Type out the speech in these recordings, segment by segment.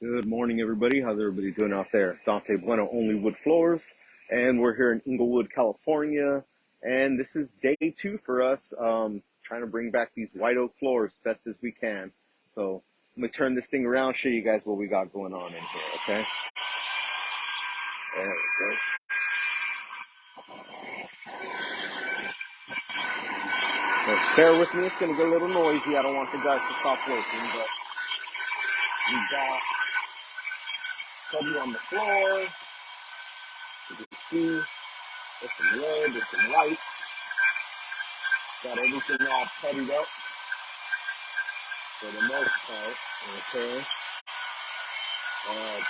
Good morning, everybody. How's everybody doing out there? Dante Bueno, OnlyWoodFloors, and we're here in Inglewood, California. And this is day 2 for us, trying to bring back these white oak floors best as we can. So I'm gonna turn this thing around, show you guys what we got going on in here. Okay. There we go. So bear with me. It's gonna get a little noisy. I don't want the guys to stop working, but we got putty on the floor. You can see there's some red, there's some white. Got everything all puttied up for the most part. Okay.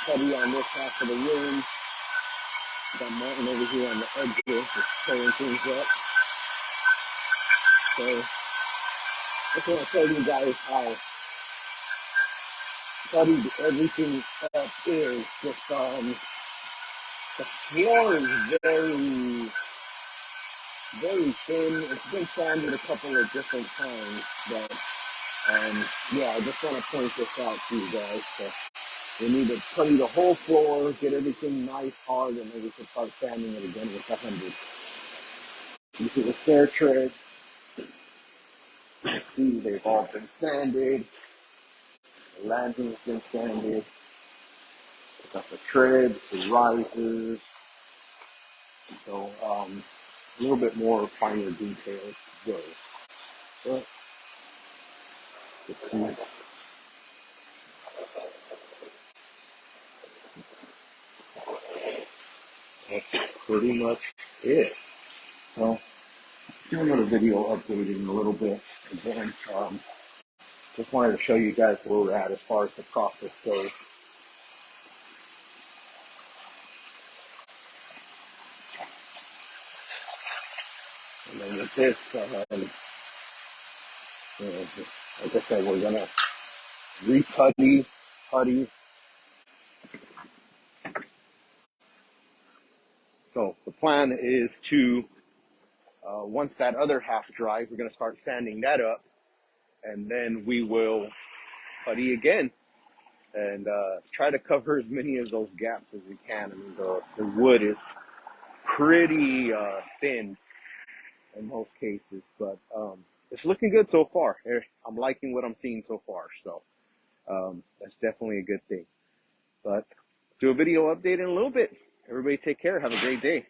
Putty on this half of the room. Got Martin over here on the edges, just pulling things up. So just want to tell you guys how puttied everything up is. Just the floor is very, very thin. It's been sanded a couple of different times, but yeah, I just want to point this out to you guys. So we need to putty the whole floor, get everything nice, hard, and then we can start sanding it again with 100. You see the stair treads. See, they've all been sanded. The landing's been sanded. We've got the treads, the risers. So a little bit more finer details to go. But let's see. That's pretty much it. So do another video updating a little bit again. Just wanted to show you guys where we're at as far as the process goes. And then with this, like I said, we're gonna re-putty, putty. So the plan is to, once that other half dries, we're going to start sanding that up, and then we will putty again and try to cover as many of those gaps as we can. I mean, the wood is pretty thin in most cases, but it's looking good so far. I'm liking what I'm seeing so far, so that's definitely a good thing. But do a video update in a little bit. Everybody take care. Have a great day.